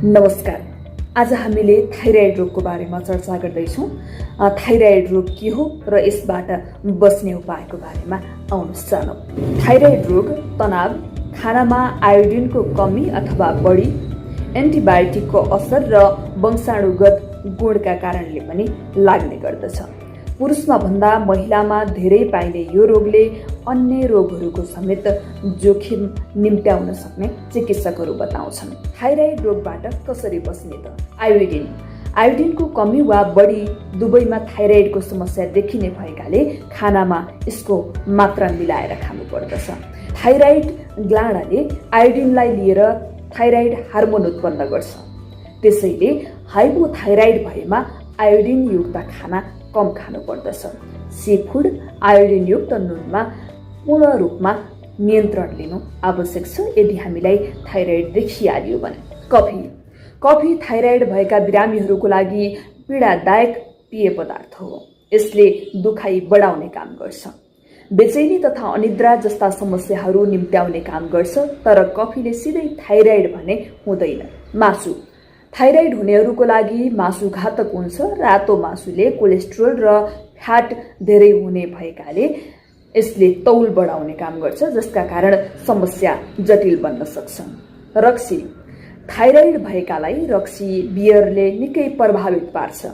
नमस्कार। आज हामीले थाइराइड रोगको बारेमा चर्चा गर्दैछौँ। थाइराइड रोग के हो र यसबाट बच्ने उपायको बारेमा आउनुहोस् जानौँ। थाइराइड रोग तनाव, खानामा आयोडिनको कमी अथवा बढी, एन्टिबायोटिकको असर र वंशाणुगत गुणका कारणले पनि लाग्ने गर्दछ। पुरुषमा भन्दा महिलामा धेरै पाइने यो रोगले अन्य रोगहरूको समेत जोखिम निम्त्याउन सक्ने चिकित्सकहरू बताउँछन्। थाइराइड रोगबाट कसरी बच्ने त? आयोडिनको कमी वा बढी दुवैमा थाइराइडको समस्या देखिने भएकाले खानामा यसको मात्रा मिलाएर खानुपर्दछ। थाइराइड ग्लान्डले आयोडिनलाई लिएर थाइराइड हार्मोन उत्पन्न गर्छ। त्यसैले हाइपोथाइराइड भएमा आयोडिनयुक्त खाना कम खानुपर्दछ। सीफुड, आयोडिनयुक्त नुनमा पूर्ण रूपमा नियन्त्रण लिनु आवश्यक छ यदि हामीलाई थाइराइड देखिहाल्यो भने। कफी थाइराइड भएका बिरामीहरूको लागि पीडादायक पेय पदार्थ हो। यसले दुखाइ बढाउने काम गर्छ। बेचैनी तथा अनिद्रा जस्ता समस्याहरू निम्त्याउने काम गर्छ। तर कफीले सिधै थाइराइड भने हुँदैन। मासु थाइराइड हुनेहरूको लागि मासु घातक हुन्छ। रातो मासुले कोलेस्ट्रोल र फ्याट धेरै हुने भएकाले यसले तौल बढाउने काम गर्छ, जसका कारण समस्या जटिल बन्न सक्छ। रक्सी थाइराइड भएकालाई रक्सी बियरले निकै प्रभावित पार्छ।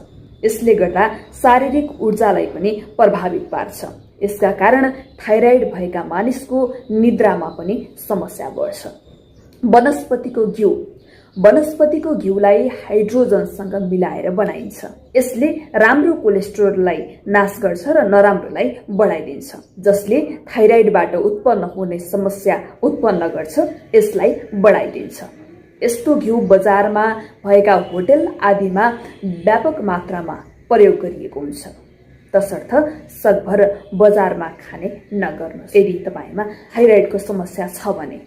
यसले गर्दा शारीरिक ऊर्जालाई पनि प्रभावित पार्छ। यसका कारण थाइराइड भएका मानिसको निद्रामा पनि समस्या बढ्छ। वनस्पतिको घिउलाई हाइड्रोजनसँग मिलाएर बनाइन्छ। यसले राम्रो कोलेस्ट्रोललाई नाश गर्छ र नराम्रोलाई बढाइदिन्छ, जसले थाइराइडबाट उत्पन्न हुने समस्या उत्पन्न गर्छ, यसलाई बढाइदिन्छ। यस्तो घिउ बजारमा भएका होटल आदिमा व्यापक मात्रामा प्रयोग गरिएको हुन्छ। तसर्थ सकभर बजारमा खाने नगर्नुहोस्। यदि तपाईमा थाइराइडको समस्या छ भने